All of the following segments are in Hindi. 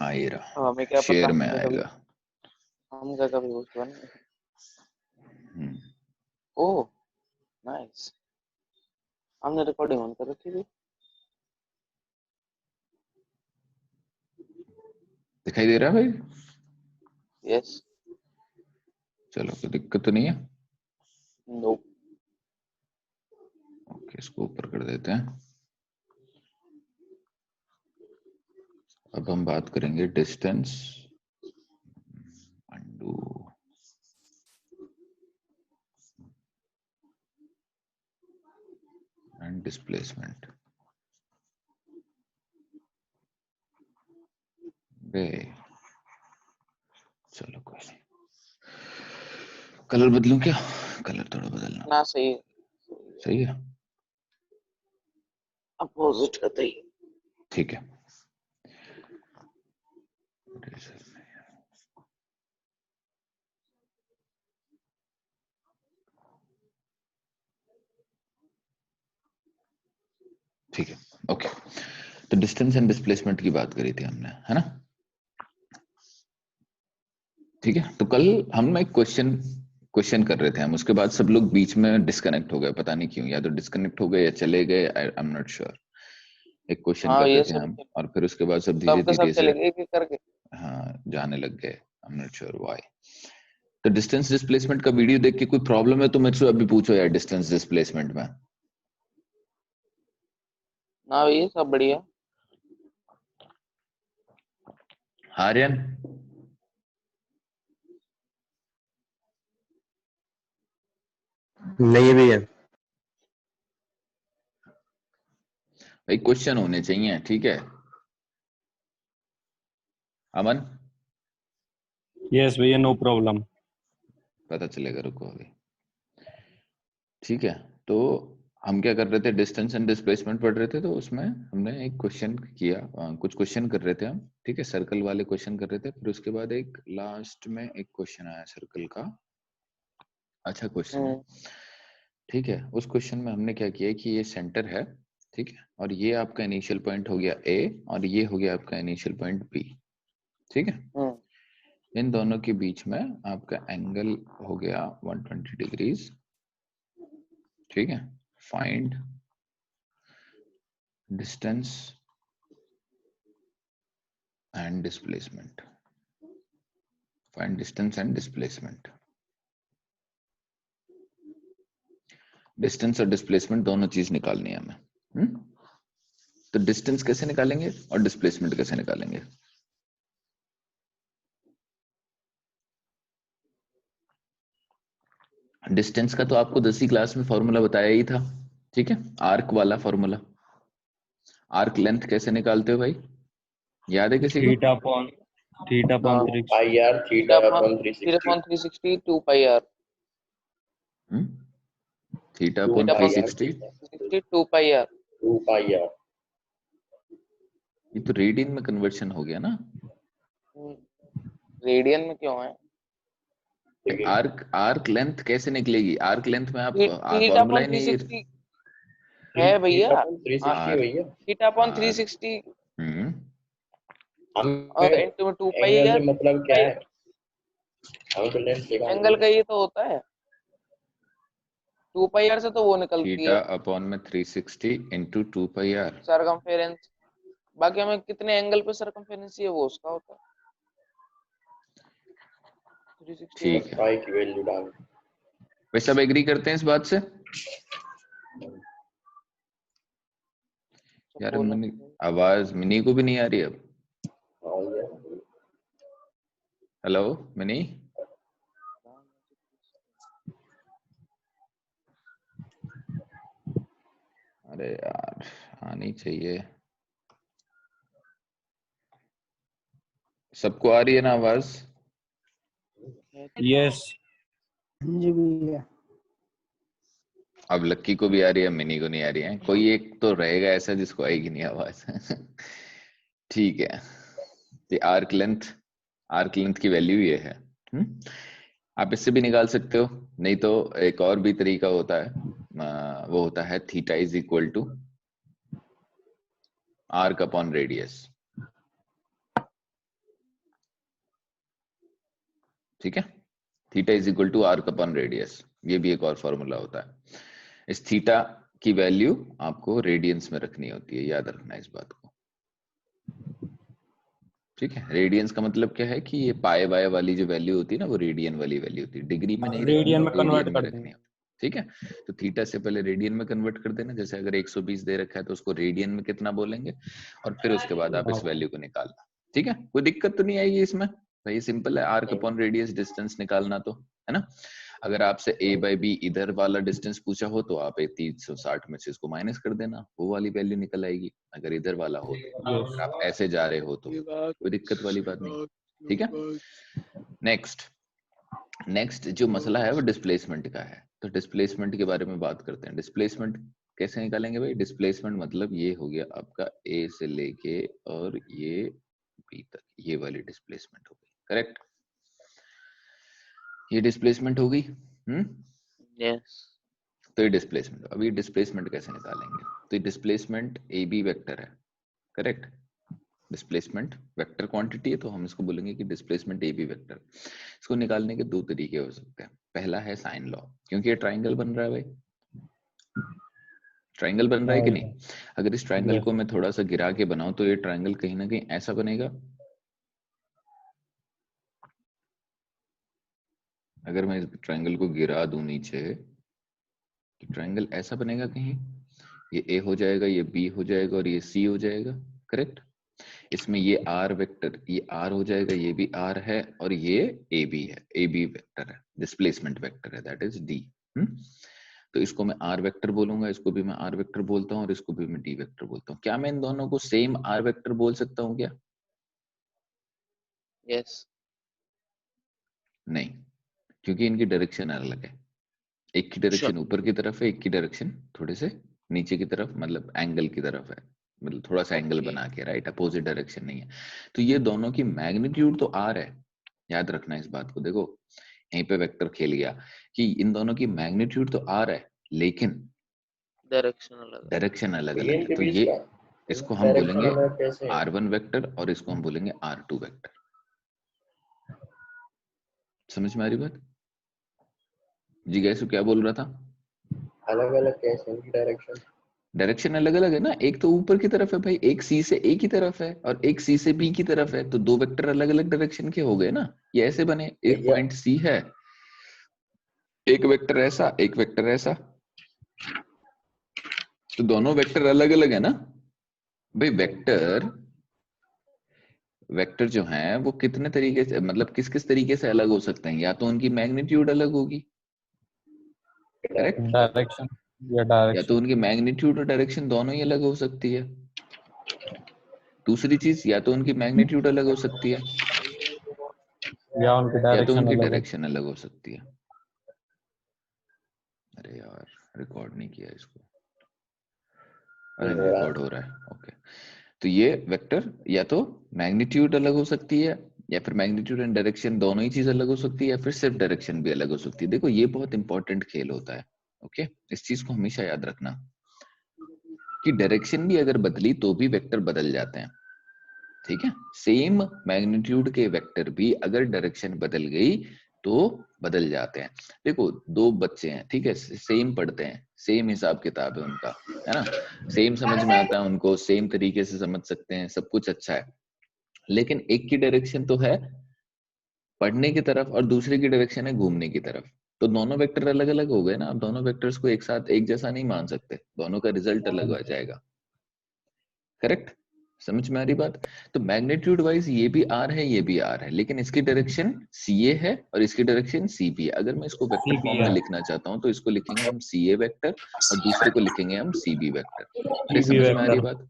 हाँ ये रहा, हमें क्या शेयर पता, में आएगा। हम क्या कभी होस्ट बने। हम्म, ओह नाइस, हमने रिकॉर्डिंग ऑन कर रखी थी। दिखाई दे रहा है भाई? यस। चलो कोई दिक्कत तो नहीं है। नो। ओके, इसको ऊपर कर देते हैं। अब हम बात करेंगे डिस्टेंस, अंडू, एंड डिस्प्लेसमेंट। चलो कोई नहीं, कलर बदलूं क्या? कलर थोड़ा बदलना ना सही है, सही है। अपोजिट करते ही। ठीक है, ठीक है, ओके। तो डिस्टेंस एंड डिस्प्लेसमेंट की बात करी थी हमने, है ना? ठीक है, तो कल हम एक क्वेश्चन कर रहे थे हम, उसके बाद सब लोग बीच में डिस्कनेक्ट हो गए, पता नहीं क्यों, या तो डिस्कनेक्ट हो गए या चले गए, आई एम नॉट श्योर। एक क्वेश्चन हाँ कर रहे ये थे सब हम, और फिर उसके बाद सब धीरे सबके सब धीरे से चले गए एक एक करके। हाँ जाने लग गए, I am not sure why. तो डिस्टेंस डिस्प्लेसमेंट का वीडियो देख के कोई प्रॉब्लम है तो मुझसे अभी पूछो यार, डिस्टेंस डिस्प्लेसमेंट में। ना भैया सब बढ़िया। आर्यन, नहीं भैया। भाई क्वेश्चन होने चाहिए, ठीक है? अमन, यस भैया, नो प्रॉब्लम। पता चलेगा, रुको अभी। ठीक है, तो हम क्या कर रहे थे, डिस्टेंस एंड डिस्प्लेसमेंट पढ़ रहे थे, तो उसमें हमने एक क्वेश्चन किया, कुछ क्वेश्चन कर रहे थे हम, ठीक है? सर्कल वाले क्वेश्चन कर रहे थे, फिर उसके बाद एक लास्ट में एक क्वेश्चन आया सर्कल का, अच्छा क्वेश्चन है, ठीक है? उस क्वेश्चन में हमने क्या किया कि ये सेंटर है, ठीक है, और ये आपका इनिशियल पॉइंट हो गया ए, और ये हो गया आपका इनिशियल पॉइंट बी, ठीक है? इन दोनों के बीच में आपका एंगल हो गया 120 डिग्रीज, ठीक है? Find distance and displacement, find distance and displacement. Distance और डिस्प्लेसमेंट दोनों चीज निकालनी है हमें। तो डिस्टेंस कैसे निकालेंगे और डिस्प्लेसमेंट कैसे निकालेंगे? डिस्टेंस का तो आपको 10वीं क्लास में फॉर्मूला बताया ही था, ठीक है? आर्क वाला फॉर्मूला। आर्क लेंथ कैसे निकालते हो भाई, याद है किसी को? थीटा अपॉन हाँ 360। Pi R theta upon 360 360 2 pi R. Theta upon theta theta upon 360, 360 2 pi R. 2 pi R. ये तो रेडियन में कन्वर्शन हो गया ना? रेडियन में क्यों है? आर्क आर्क लेंथ कैसे निकलेगी? आर्क लेंथ में आप थीटा फॉर्मूला अपॉन ही नहीं 360 है थीटा भैया। अपॉन 360 है भैया। थीटा अपॉन आर 360 हम्म हमें और इंटू 2 पाई एंगल आर। से मतलब क्या है, हमें तो लेंथ निकालनी एंगल है। का ये तो होता है 2 पाई आर से तो वो निकलती थीटा है अपॉन में 360 इंटू 2 पाई आर। सरकमफेरेंस। बाकी हमें कितने एंगल पे सरकमफेरेंस है वो उसका होता है 360 ठीक बस है, पाई की वैल्यू डाल। वे सब एग्री करते हैं इस बात से? सब यार बोले। मिनी, आवाज मिनी को भी नहीं आ रही अब। हेलो मिनी, अरे यार आनी चाहिए। सबको आ रही है ना आवाज? यस जी भैया। अब लक्की को भी आ रही है, मिनी को नहीं आ रही है, कोई एक तो रहेगा ऐसा जिसको आएगी नहीं आवाज। ठीक है, तो आर्क लेंथ की वैल्यू ये है। आप इससे भी निकाल सकते हो, नहीं तो एक और भी तरीका होता है, वो होता है theta is equal to arc upon radius. ठीक है, theta is equal to arc upon radius, ये भी एक और फॉर्मूला होता है। इस थीटा की वैल्यू आपको रेडियंस में रखनी होती है, याद रखना इस बात को, ठीक है। रेडियंस का मतलब क्या है कि ये पाए बाय वाली जो वैल्यू होती है ना, वो रेडियन वाली वैल्यू होती है, डिग्री में नहीं रखनी, रेडियन में रेडियन कन्वर्ट में कर रखनी देंगे। होती है, ठीक है। तो थीटा से पहले रेडियन में कन्वर्ट कर देना, जैसे अगर 120 दे रखा है तो उसको रेडियन में कितना बोलेंगे, और फिर उसके बाद आप इस वैल्यू को निकालना, ठीक है। कोई दिक्कत तो नहीं आएगी इसमें भाई, सिंपल है, आर्क अपॉन रेडियस डिस्टेंस निकालना तो, है ना। अगर आपसे a बाई बी इधर वाला डिस्टेंस पूछा हो तो आप 360 में से इसको माइनस कर देना, वो वाली वैल्यू निकल आएगी। अगर इधर वाला हो तो, अगर आप ऐसे जा रहे हो तो कोई दिक्कत वाली बात नहीं, ठीक है। नेक्स्ट जो मसला है वो डिस्प्लेसमेंट का है, तो डिस्प्लेसमेंट के बारे में बात करते हैं। डिस्प्लेसमेंट कैसे निकालेंगे भाई? डिस्प्लेसमेंट मतलब ये हो गया आपका ए से लेके और ये बी तक, ये वाली डिस्प्लेसमेंट हो गई, करेक्ट। ये डिस्प्लेसमेंट हो गई। यस तो ये डिस्प्लेसमेंट, अभी डिस्प्लेसमेंट कैसे निकालेंगे? तो ये डिस्प्लेसमेंट ए बी वेक्टर है, करेक्ट। डिस्प्लेसमेंट वेक्टर क्वांटिटी है तो हम इसको बोलेंगे कि डिस्प्लेसमेंट ए बी वेक्टर। इसको निकालने के दो तरीके हो सकते हैं। पहला है साइन लॉ, क्योंकि ये ट्राइंगल बन रहा है भाई, ट्राइंगल बन रहा है कि नहीं। अगर इस ट्राइंगल को मैं थोड़ा सा गिरा के बनाऊं तो ये ट्राइंगल कहीं ना कहीं ऐसा बनेगा। अगर मैं इस ट्राइंगल को गिरा दूं नीचे तो ट्राइंगल ऐसा बनेगा कहीं, ये ए हो जाएगा, ये बी हो जाएगा और ये सी हो जाएगा, करेक्ट। इसमें ये आर वेक्टर, ये आर हो जाएगा, ये भी आर है और ये ए बी है, ए बी वेक्टर है, डिस्प्लेसमेंट वेक्टर है, दैट इज डी। तो इसको मैं आर वेक्टर बोलूंगा, इसको भी मैं आर वेक्टर बोलता हूँ और इसको भी मैं डी वेक्टर बोलता हूँ। क्या मैं इन दोनों को सेम आर वेक्टर बोल सकता हूँ क्या? यस नहीं, क्योंकि इनकी डायरेक्शन अलग है। एक की डायरेक्शन ऊपर की तरफ है, एक की डायरेक्शन थोड़े से नीचे की तरफ, मतलब एंगल की तरफ है, मतलब थोड़ा सा एंगल बना के, राइट, अपोजिट डायरेक्शन नहीं है। तो ये दोनों की मैग्नीट्यूड तो आर है, याद रखना इस बात को। देखो यहीं पे वेक्टर खेल गया कि इन दोनों की मैग्नीट्यूड तो आर है, लेकिन डायरेक्शन अलग है। डायरेक्शन अलग अलग इनके है। तो बीच ये का इसको हम डायरेक्शन बोलेंगे अलग कैसे है? R1 वेक्टर और इसको हम बोलेंगे R2 वेक्टर। समझ में आ रही बात? जी गैसु क्या बोल रहा था? अलग अलग कैसे इनकी डायरेक्शन? डायरेक्शन अलग अलग है ना, एक तो ऊपर की तरफ है भाई, एक सी से ए की तरफ है और एक सी से बी की तरफ है, तो दो वेक्टर अलग अलग डायरेक्शन के हो गए ना। ये ऐसे बने, एक भैया पॉइंट सी है, एक वेक्टर ऐसा, एक वेक्टर ऐसा, तो दोनों वेक्टर अलग अलग है ना भाई। वेक्टर वेक्टर जो हैं वो कितने तरीके से, मतलब किस किस तरीके से अलग हो सकते हैं? या तो उनकी मैग्नीट्यूड अलग होगी, करेक्ट, डायरेक्शन या या तो डायरेक्शन उनकी मैग्नीट्यूड और डायरेक्शन दोनों ही अलग हो सकती है। दूसरी चीज, या तो उनकी मैग्नीट्यूड अलग हो सकती है या उनकी या तो डायरेक्शन उनकी अलग हो। डायरेक्शन अलग हो सकती है। अरे यार रिकॉर्ड नहीं किया इसको, अरे नहीं हो रहा। रिकॉर्ड हो रहा है, ओके। तो ये वेक्टर या तो मैग्नीट्यूड अलग हो सकती है, या फिर मैग्नीट्यूड एंड डायरेक्शन दोनों ही चीज अलग हो सकती है, या फिर सिर्फ डायरेक्शन भी अलग हो सकती है। देखो ये बहुत इंपॉर्टेंट खेल होता है, ओके। इस चीज को हमेशा याद रखना कि डायरेक्शन भी अगर बदली तो भी वेक्टर बदल जाते हैं, ठीक है। सेम मैग्नीट्यूड के वेक्टर भी अगर डायरेक्शन बदल गई तो बदल जाते हैं। देखो दो बच्चे हैं, ठीक है, सेम पढ़ते हैं, सेम हिसाब किताब है उनका, है ना, सेम समझ में आता है उनको, सेम तरीके से समझ सकते हैं, सब कुछ अच्छा है, लेकिन एक की डायरेक्शन तो है पढ़ने की तरफ और दूसरे की डायरेक्शन है घूमने की तरफ, तो दोनों वेक्टर अलग अलग हो गए ना। आप दोनों वेक्टर्स को एक साथ एक जैसा नहीं मान सकते, दोनों का रिजल्ट अलग आ जाएगा, करेक्ट। समझ में आ रही बात? तो मैग्नीट्यूड वाइज ये भी आर है, ये भी आर है, लेकिन इसकी डायरेक्शन सी ए है और इसकी डायरेक्शन सी बी है। अगर मैं इसको वेक्टर फॉर्म में लिखना चाहता हूँ तो इसको लिखेंगे हम सी ए वेक्टर और दूसरे को लिखेंगे हम सी बी वेक्टर। अरे सीबी समझ में आ रही वेक्टर। बात?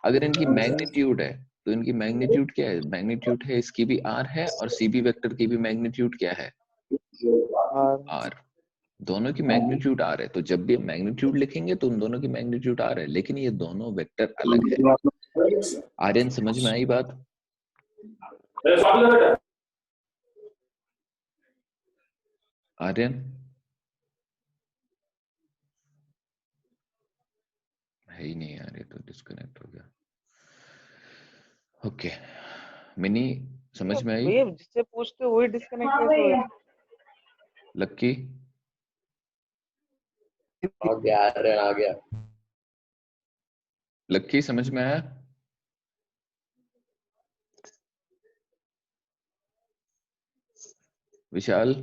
अगर इनकी मैग्नीट्यूड है तो इनकी मैग्नीट्यूड क्या है? मैग्नीट्यूड है इसकी भी आर है और सी बी वेक्टर की भी मैग्नीट्यूड क्या है? और आर। दोनों की मैग्नीट्यूड आर है, तो जब भी मैग्नीट्यूड लिखेंगे तो उन दोनों की मैग्नीट्यूड आर है, लेकिन ये दोनों वेक्टर अलग है। आर्यन समझ में आई बात? आर्यन है ही नहीं यार, ये तो डिस्कनेक्ट हो गया। ओके मिनी, समझ में आई? भैया जिससे पूछते हो वही डिस्कनेक्ट कैसे हो? लक्की आ गया लक्की समझ में आया? विशाल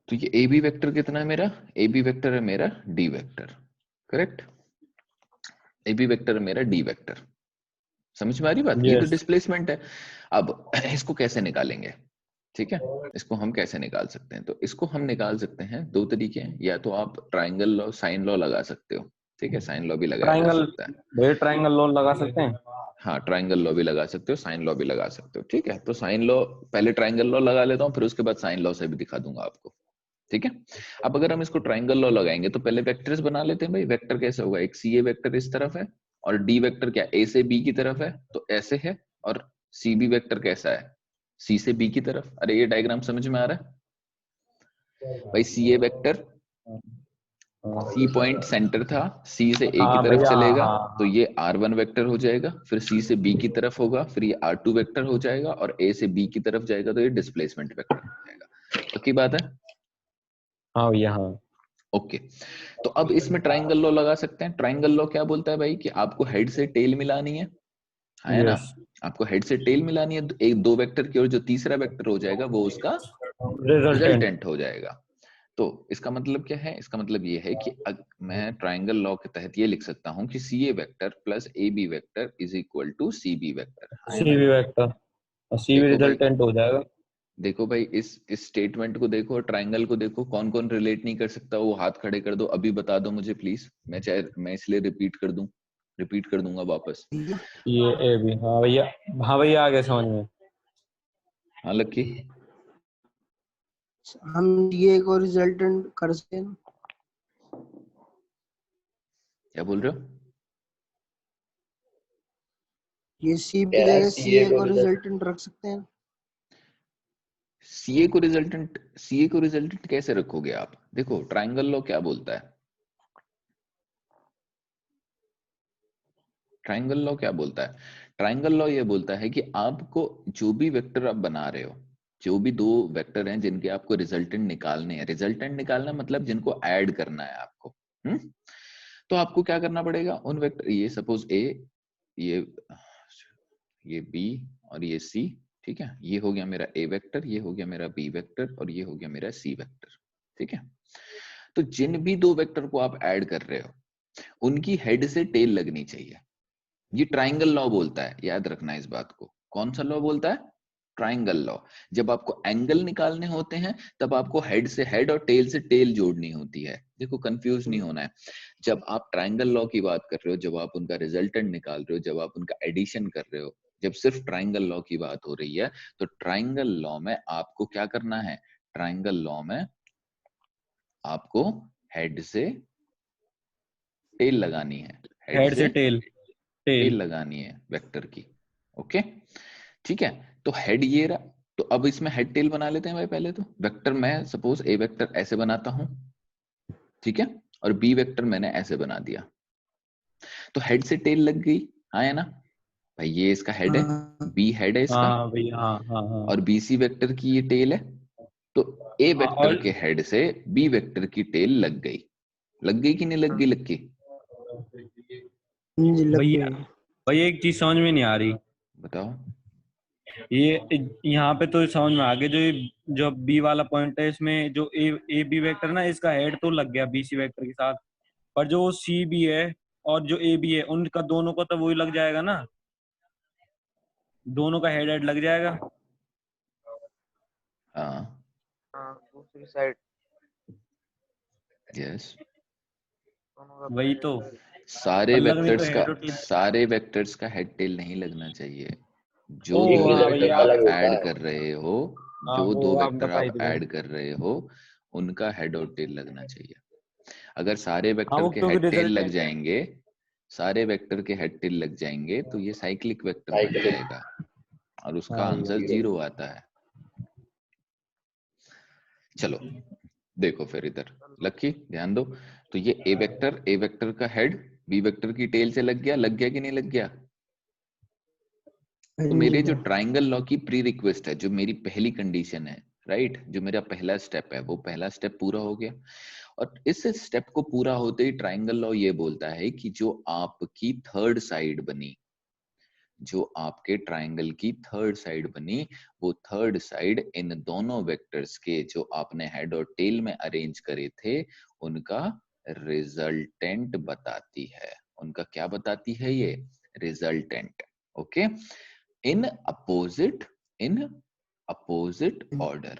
तो ये ए बी वेक्टर कितना है मेरा? ए बी वेक्टर है मेरा D vector, correct? A B vector है मेरा डी वेक्टर। समझ में आ रही बात? ये तो Yes. डिस्प्लेसमेंट है। अब इसको कैसे निकालेंगे? ठीक है, इसको हम कैसे निकाल सकते हैं? तो इसको हम निकाल सकते हैं दो तरीके हैं। या तो आप ट्राइंगल लॉ, साइन लॉ लगा सकते हो। ठीक है, साइन लॉ भी लगाया जा ट्राइंगल, सकता है। भैया ट्राइंगल लोन लगा सकते हैं। हाँ, ट्राइंगल लॉ भी लगा सकते हो, साइन लॉ भी लगा सकते हो। ठीक है, तो साइन लॉ पहले ट्राइंगल लॉ लगा लेता हूँ, फिर उसके बाद साइन लॉ से भी दिखा दूंगा आपको। ठीक है, अब अगर हम इसको ट्राइंगल लॉ लगाएंगे तो पहले वेक्टर्स बना लेते हैं भाई। वेक्टर कैसे होगा? एक सी ए वेक्टर इस तरफ है और डी वेक्टर क्या ए से बी की तरफ है, तो ऐसे है। और सी बी वेक्टर कैसा है? सी से बी की तरफ। अरे ये डायग्राम समझ में आ रहा है भाई? सी A vector C point centre था, सी से ए की हाँ तरफ भैया, चलेगा, हाँ तो ये R1 वेक्टर हो जाएगा। फिर सी से बी की तरफ होगा, फिर ये R2 वेक्टर हो जाएगा, और ए से बी की तरफ जाएगा तो ये डिस्प्लेसमेंट वेक्टर हो जाएगा। पक्की बात है? हाँ भैया, हाँ। ओके, तो अब इसमें ट्राइंगल लॉ लगा सकते हैं। ट्राइंगल लॉ क्या बोलता है भाई? कि आपको हेड से टेल मिलानी है ना? Yes. आपको हेड से टेल मिलानी है एक दो वेक्टर की, और जो तीसरा वेक्टर हो जाएगा वो उसका रिजल्टेंट। रिजल्टेंट हो जाएगा। तो इसका मतलब क्या है? इसका मतलब ये है कि मैं ट्राइंगल लॉ के तहत ये लिख सकता हूँ कि C A vector plus A B vector is equal to C B vector, है सी ना? भी वेक्टर और सी भी देखो भाई, रिजल्टेंट हो जाएगा। देखो भाई, इस स्टेटमेंट को देखो, ट्राइंगल को देखो। कौन कौन रिलेट नहीं कर सकता वो हाथ खड़े कर दो, अभी बता दो मुझे प्लीज। मैं इसलिए रिपीट कर दूंगा वापस। ये ए भी, हाँ भैया, हाँ भैया, आ गया समझ में। हाँ लक्की, हम ये को रिजल्टेंट कर सकते हैं। क्या बोल रहे हो? ये सी कह की रहा है जगह सी सी ए ए को को रिजल्ट रिजल्टेंट रख सकते हैं। सीए को रिजल्टेंट कैसे रखोगे आप? देखो ट्राइंगल लॉ क्या बोलता है। ट्राइंगल लॉ क्या बोलता है? ट्राइंगल लॉ ये बोलता है कि आपको जो भी वेक्टर आप बना रहे हो, जो भी दो वेक्टर हैं जिनके आपको रिजल्टेंट निकालने हैं, रिजल्टेंट निकालना मतलब जिनको ऐड करना है आपको, तो आपको क्या करना पड़ेगा? उन वेक्टर, ये सपोज ए, ये बी और ये सी, ठीक है, ये हो गया मेरा ए वेक्टर, ये हो गया मेरा बी वेक्टर, और ये हो गया मेरा सी वेक्टर। ठीक है, तो जिन भी दो वेक्टर को आप ऐड कर रहे हो उनकी हेड से टेल लगनी चाहिए। ये ट्राइंगल लॉ बोलता है, याद रखना इस बात को। कौन सा लॉ बोलता है? Triangle law. जब आपको एंगल निकालने होते हैं तब आपको हेड से हेड और टेल से टेल जोड़नी होती है। देखो कंफ्यूज नहीं होना है। जब आप ट्राइंगल लॉ की बात कर रहे हो, जब आप उनका रिजल्टेंट निकाल रहे हो, जब आप उनका एडिशन कर रहे हो, जब सिर्फ ट्राइंगल लॉ की बात हो रही है, तो ट्राइंगल लॉ में आपको क्या करना है? ट्राइंगल लॉ में आपको हेड से टेल लगानी है, हेड से टेल, टेल टेल। लगानी है वेक्टर की। ओके, ठीक है, तो हेड ये रहा। तो अब इसमें हेड टेल बना लेते हैं भाई। पहले तो वेक्टर, मैं सपोज ए वेक्टर ऐसे बनाता हूं, ठीक है, और बी वेक्टर मैंने ऐसे बना दिया, तो हेड से टेल लग गई। हाँ है ना भाई? ये इसका हेड है, हाँ, बी हेड है इसका, हाँ भैया, हाँ हाँ हाँ और बी सी वेक्टर की ये टेल है। तो ए हाँ। वेक्टर और के हेड से बी वेक्टर की टेल लग गई। लग गई कि नहीं लग गई लग की? जी लग भैया, गई। भैया एक चीज समझ में नहीं आ रही। बताओ। ये यहाँ पे तो समझ में आ गया, जो बी वाला पॉइंट है, इसमें जो ए बी वेक्टर ना, इसका हेड तो लग गया बी सी वेक्टर के साथ, पर जो सी बी है और जो ए बी है, उनका दोनों का तो वही लग जाएगा ना, दोनों का हेड हेड लग जाएगा। हाँ, हाँ दूसरी साइड यस, दोनों का वही तो, सारे पर लग नहीं तो वेक्टर्स का, हेड और टेल। सारे वेक्टर्स का हेड टेल नहीं लगना चाहिए। जो ओ दो हाँ वेक्टर भैया, आप अलग होता ऐड है। कर रहे हो, हाँ जो वो दो आप वेक्टर बताई आप थी भाई। ऐड कर रहे हो उनका हेड और टेल लगना चाहिए। अगर सारे हाँ वेक्टर वो के क्योंकि हेड टेल लग रिजल्टेंट है। जाएंगे, सारे वेक्टर के हेड टेल लग जाएंगे तो ये साइक्लिक वेक्टर बन साइकिल जाएगा और उसका हाँ भैया। आंसर 0 आता है। चलो देखो फिर इधर, लक्की ध्यान दो। तो ये ए वेक्टर का हेड बी वेक्टर की टेल से लग गया कि नहीं लग गया? तो मेरे जो ट्राइंगल लॉ की प्री रिक्वेस्ट है, जो मेरी पहली कंडीशन है, राइट, जो मेरा पहला स्टेप है, वो पहला स्टेप पूरा हो गया। और इस स्टेप को पूरा होते ही ट्राइंगल लॉ ये बोलता है कि जो आपकी थर्ड साइड बनी, जो आपके ट्राइंगल की थर्ड साइड बनी, वो थर्ड साइड इन दोनों वेक्टर्स के जो आपने हेड और टेल में अरेंज करे थे उनका रिजल्टेंट बताती है। उनका क्या बताती है? ये resultant. Okay, in opposite order,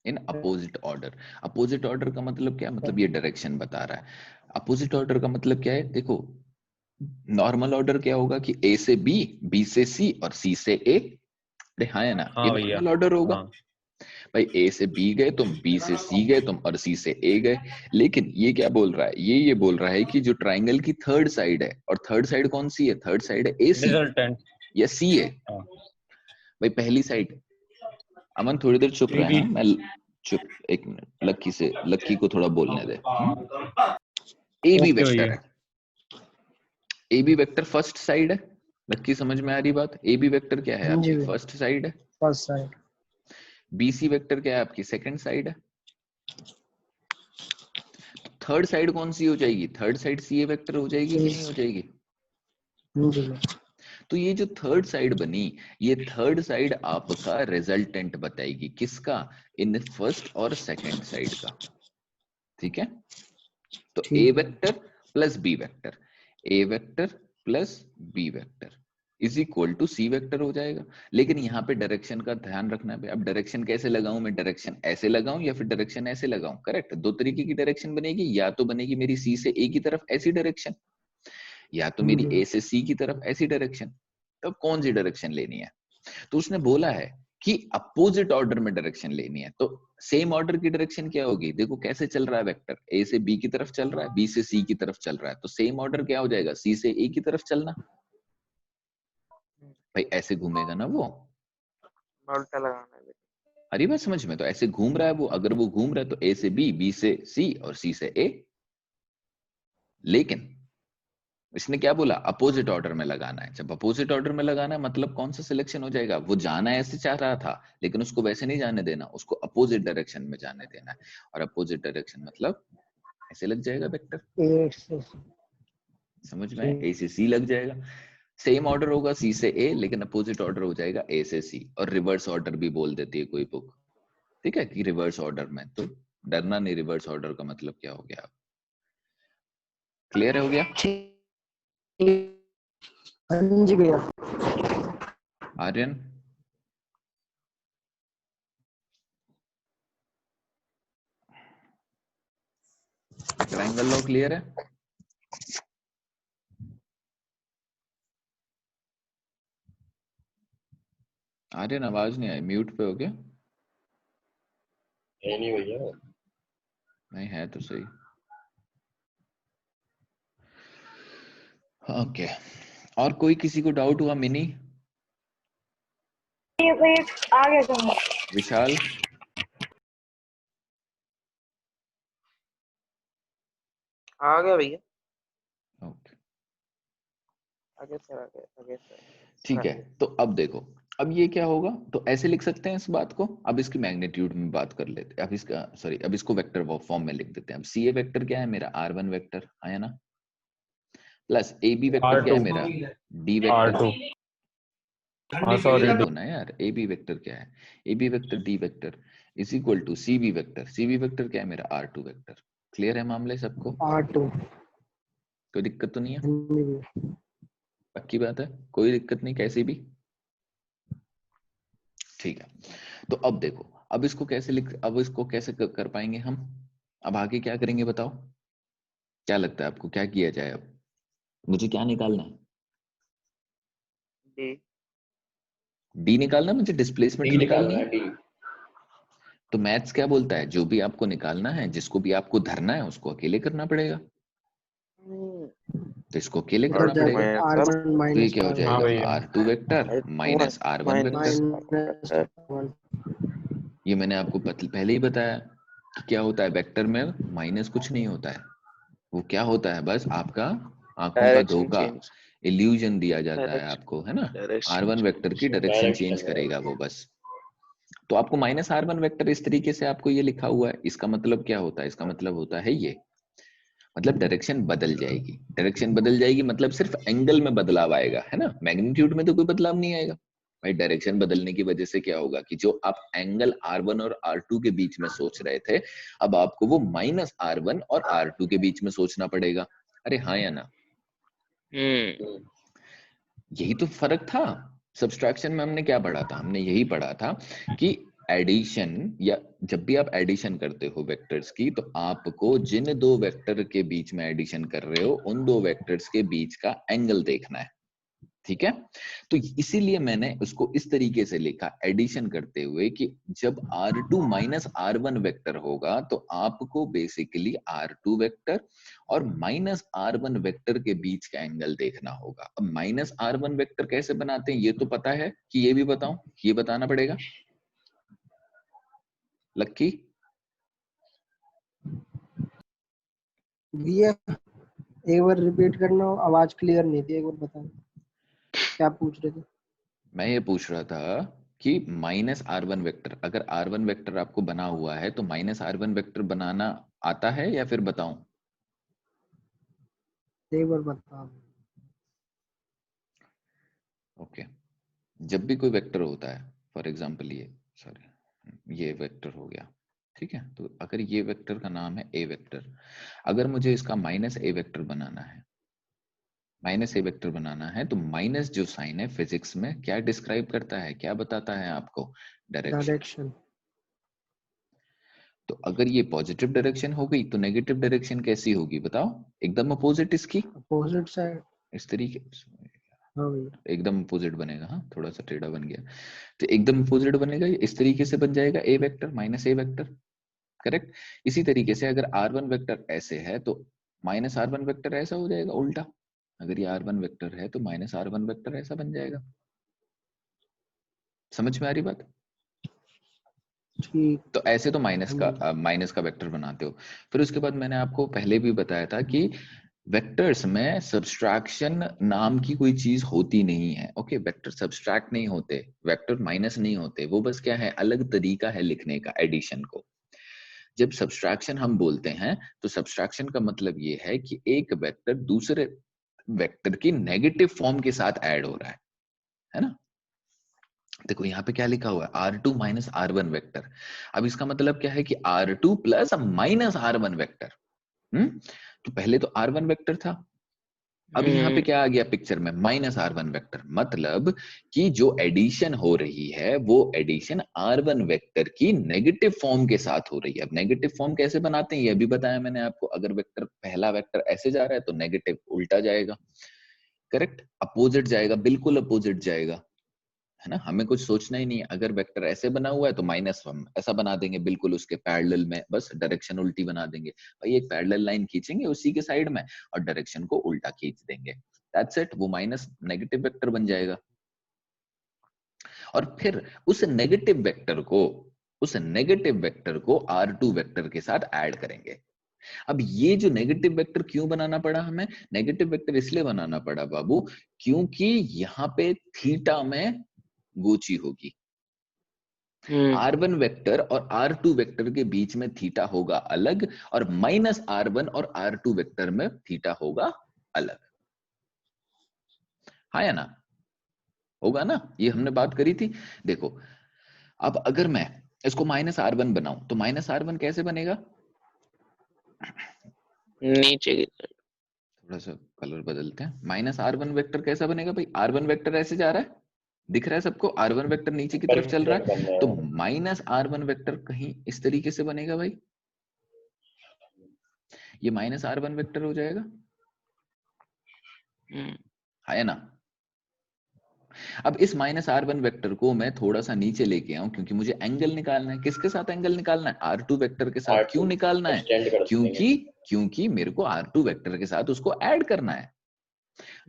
in opposite order. Opposite order का मतलब क्या है? मतलब ये डायरेक्शन बता रहा है। अपोजिट ऑर्डर का मतलब क्या है? देखो, नॉर्मल ऑर्डर क्या होगा कि ए से बी, बी से सी और सी से ए। हाँ है ना? ये हाँ भैया, नॉर्मल ऑर्डर होगा। हाँ। भाई ए से बी गए तुम, बी से सी गए तुम और सी से ए गए। लेकिन ये क्या बोल रहा है? ये बोल रहा है कि जो ट्राइंगल की थर्ड साइड है, और थर्ड साइड कौन सी है? थर्ड साइड है ए सी रिजल्टेंट। या सी है। हाँ। भाई पहली साइड, अमन थोड़ी देर चुप रहे, AB। हाँ मैं चुप, एक मिनट, लक्की को थोड़ा बोलने दे। ए बी ओके वेक्टर भैया। है, A B vector first side है। लक्की समझ में आ रही बात? ए बी वेक्टर क्या है? आपकी फर्स्ट साइड है। First side. B C vector क्या है? आपकी सेकंड साइड है। थर्ड साइड कौन सी हो जाएगी? Third side C A vector हो जाएगी कि नहीं हो जाएगी? तो ये जो थर्ड साइड बनी, ये थर्ड साइड आपका रिजल्टेंट बताएगी। किसका? इन फर्स्ट और सेकंड साइड का। ठीक है, तो A vector plus B vector, A vector plus B vector is equal to C vector हो जाएगा। लेकिन यहाँ पे डायरेक्शन का ध्यान रखना है। अब डायरेक्शन कैसे लगाऊं मैं? डायरेक्शन ऐसे लगाऊं या फिर डायरेक्शन ऐसे लगाऊं? करेक्ट, दो तरीके की डायरेक्शन बनेगी। या तो बनेगी मेरी सी से ए की तरफ ऐसी डायरेक्शन, या तो मेरी ए से सी की तरफ ऐसी डायरेक्शन। तो कौन सी डायरेक्शन लेनी है? तो उसने बोला है कि अपोजिट ऑर्डर में डायरेक्शन लेनी है। तो सेम ऑर्डर की डायरेक्शन क्या होगी? देखो कैसे चल रहा है वेक्टर, ए से बी की तरफ चल रहा है, बी से सी की तरफ चल रहा है, तो सेम ऑर्डर क्या हो जाएगा? सी से ए की तरफ चलना। भाई ऐसे घूमेगा ना वो, उल्टा लगाना है। अरे बात समझ में? तो ऐसे घूम रहा है वो। अगर वो घूम रहा है तो ए से बी, बी से सी और सी से ए। लेकिन इसने क्या बोला? अपोजिट ऑर्डर में लगाना है। जब अपोजिट ऑर्डर में लगाना है मतलब कौन सा सिलेक्शन हो जाएगा? वो जाना ऐसे चाह रहा था लेकिन उसको वैसे नहीं जाने देना, उसको अपोजिट डायरेक्शन में जाने देना है। और अपोजिट डायरेक्शन मतलब ऐसे लग जाएगा वेक्टर। समझ में? ए से सी लग जाएगा। सेम ऑर्डर होगा सी से ए, लेकिन अपोजिट ऑर्डर हो जाएगा ए से सी। और रिवर्स ऑर्डर भी बोल देती है कोई बुक, ठीक है, कि रिवर्स ऑर्डर में। तो डरना नहीं, रिवर्स ऑर्डर का मतलब क्या हो गया? क्लियर हो गया? हाँ जी भैया। आर्यन, ट्रायंगल लॉ क्लियर है? आर्यन आवाज नहीं आई, म्यूट पे हो गया? नहीं भैया, नहीं है तो सही। ओके, और कोई किसी को डाउट हुआ? मिनी, आ गया विशाल, आ गया भैया, ओके आगे सर, आगे सर। ठीक है। तो अब देखो, अब ये क्या होगा? तो ऐसे लिख सकते हैं इस बात को। अब इसकी मैग्नीट्यूड में बात कर लेते हैं। अब इसका सॉरी, अब इसको वेक्टर फॉर्म में लिख देते हैं। अब सी ए वेक्टर क्या है मेरा? R1 वेक्टर है ना, प्लस ए बी वेक्टर क्या है मेरा? D vector. R2। हाँ सॉरी, देखो ना यार, ए बी वेक्टर क्या है? A B vector D vector is equal to C B vector. C B vector क्या है मेरा? R2 vector. क्लियर है मामले सबको? R2। कोई दिक्कत तो नहीं है? पक्की बात है, कोई दिक्कत नहीं कैसी भी? ठीक है। तो अब देखो, अब इसको कैसे अब इसको कैसे कर पाएंगे हम? अब आगे क्या करेंगे बताओ? क्या लगता है आपको, क्या किया जाए? अब मुझे क्या निकालना है? डी। डी निकालना, मुझे डिस्प्लेसमेंट निकालनी है। डी। तो मैथ्स क्या बोलता है? जो भी आपको निकालना है, जिसको भी आपको धरना है, उसको अकेले करना पड़ेगा। तो इसको अकेले करना पड़ेगा। R1 तो ये माइनस क्या हो हाँ जाएगा? भैया। R2 vector minus R1 vector. Minus 1। ये मैंने आपको पहले ही बताया। कि क्या होता है वेक्टर में माइनस कुछ नहीं होता है, वो क्या होता है बस आपका आंखों का डायरेक्शन धोखा, चेंज, इल्यूजन दिया जाता है डायरेक्शन, आपको, है ना। डायरेक्शन R1 वेक्टर की डायरेक्शन चेंज करेगा वो बस। तो आपको माइनस R1 वेक्टर इस तरीके से आपको ये लिखा हुआ है, इसका मतलब क्या होता है, इसका मतलब होता है ये, मतलब डायरेक्शन बदल जाएगी। डायरेक्शन बदल जाएगी मतलब सिर्फ एंगल में बदलाव आएगा, है ना, मैग्नीट्यूड में तो कोई बदलाव नहीं आएगा भाई। डायरेक्शन बदलने की वजह से क्या होगा कि जो आप एंगल R1 और R2 के बीच में सोच रहे थे, अब आपको वो माइनस R1 और R2 के बीच में सोचना पड़ेगा। अरे हाँ या ना, यही तो फर्क था। सब्सट्रैक्शन में हमने क्या पढ़ा था, हमने यही पढ़ा था कि एडिशन, या जब भी आप एडिशन करते हो वेक्टर्स की, तो आपको जिन दो वेक्टर के बीच में एडिशन कर रहे हो उन दो वेक्टर्स के बीच का एंगल देखना है, ठीक है। तो इसीलिए मैंने उसको इस तरीके से लिखा एडिशन करते हुए कि जब R2 माइनस R1 वेक्टर होगा तो आपको बेसिकली R2 वेक्टर और माइनस R1 वेक्टर के बीच का एंगल देखना होगा। अब माइनस R1 वेक्टर कैसे बनाते हैं ये तो पता है, कि ये भी बताऊं, ये बताना पड़ेगा लक्की। भैया एक बार रिपीट करना, आवाज क्लियर नहीं थी, एक बार बताओ क्या पूछ रहे थे। मैं ये पूछ रहा था कि माइनस R1 वेक्टर, अगर R1 वेक्टर आपको बना हुआ है तो माइनस R1 वेक्टर बनाना आता है या फिर बताऊं? एक बार बताओ। ओके, जब भी कोई वेक्टर होता है, फॉर एग्जांपल ये, सॉरी ये वेक्टर हो गया, ठीक है। तो अगर ये वेक्टर का नाम है ए वेक्टर, अगर मुझे इसका माइनस ए वेक्टर बनाना है, माइनस ए वेक्टर बनाना है, तो माइनस जो साइन है फिजिक्स में क्या डिस्क्राइब करता है, क्या बताता है आपको, डायरेक्शन। डायरेक्शन। तो अगर ये पॉजिटिव डायरेक्शन हो गई तो नेगेटिव डायरेक्शन कैसी होगी बताओ, एकदम अपोजिट इसकी, अपोजिट साइड। इस तरीके, हाँ भैया। एकदम अपोजिट बनेगा, हाँ थोड़ा सा टेढ़ा बन गया, तो एकदम अपोजिट बनेगा, इस तरीके से बन जाएगा ए वेक्टर माइनस ए वेक्टर, करेक्ट। इसी तरीके से अगर R1 वेक्टर ऐसे है तो माइनस R1 वेक्टर ऐसा हो जाएगा उल्टा, अगर ये R1 वेक्टर है तो माइनस R1 वेक्टर ऐसा बन जाएगा। समझ में आ रही बात? ठीक। तो ऐसे तो माइनस का वेक्टर बनाते हो। फिर उसके बाद मैंने आपको पहले भी बताया था कि वेक्टर्स में सब्सट्रैक्शन नाम की कोई चीज होती नहीं है। ओके, वेक्टर सब्सट्रैक्ट नहीं होते, वेक्टर माइनस नहीं होते, वो बस क्या है, अलग तरीका है लिखने का एडिशन को। जब सब्सट्रैक्शन हम बोलते हैं तो सब्सट्रैक्शन का मतलब ये है कि एक वेक्टर दूसरे वेक्टर की नेगेटिव फॉर्म के साथ ऐड हो रहा है ना। देखो यहाँ पे क्या लिखा हुआ है, R2 माइनस R1 वेक्टर। अब इसका मतलब क्या है कि R2 plus minus R1 vector. तो पहले तो R1 वेक्टर था, अब यहाँ पे क्या आ गया पिक्चर में, माइनस R1 वेक्टर। मतलब कि जो एडिशन हो रही है वो एडिशन R1 वेक्टर की नेगेटिव फॉर्म के साथ हो रही है। अब नेगेटिव फॉर्म कैसे बनाते हैं ये भी बताया मैंने आपको, अगर वेक्टर पहला वेक्टर ऐसे जा रहा है तो नेगेटिव उल्टा जाएगा, करेक्ट, अपोजिट जाएगा, बिल्कुल अपोजिट जाएगा, है ना। हमें कुछ सोचना ही नहीं है, अगर वेक्टर ऐसे बना हुआ है तो माइनस हम ऐसा बना देंगे बिल्कुल उसके पैरेलल में, बस डायरेक्शन उल्टी बना देंगे भाई, एक पैरेलल लाइन खींचेंगे उसी के साइड में और डायरेक्शन को उल्टा खींच देंगे, दैट्स इट, वो माइनस नेगेटिव वेक्टर बन जाएगा। और फिर उस नेगेटिव वेक्टर को R2 वेक्टर के साथ ऐड करेंगे। अब ये जो नेगेटिव वेक्टर क्यों बनाना पड़ा हमें, नेगेटिव वेक्टर इसलिए बनाना पड़ा बाबू क्योंकि यहाँ पे थीटा में गोची होगी। R1 वेक्टर और R2 वेक्टर के बीच में थीटा होगा अलग, और माइनस R1 और R2 वेक्टर में थीटा होगा अलग, हाँ या ना, होगा ना, ये हमने बात करी थी। देखो अब अगर मैं इसको माइनस R1 बनाऊं तो माइनस R1 कैसे बनेगा, नीचे की तरफ, थोड़ा सा कलर बदलते हैं। माइनस R1 वेक्टर कैसा बनेगा भाई, R1 वेक्टर ऐसे जा रहा है, दिख रहा है सबको, R1 वेक्टर नीचे की तरफ चल रहा है, तो माइनस R1 वेक्टर कहीं इस तरीके से बनेगा भाई, ये माइनस R1 वेक्टर हो जाएगा, है ना। अब इस माइनस R1 वेक्टर को मैं थोड़ा सा नीचे लेके आऊं क्योंकि मुझे एंगल निकालना है, किसके साथ एंगल निकालना है, R2 वेक्टर के साथ। क्यों निकालना है, क्योंकि मेरे को R2 वेक्टर के साथ उसको ऐड करना है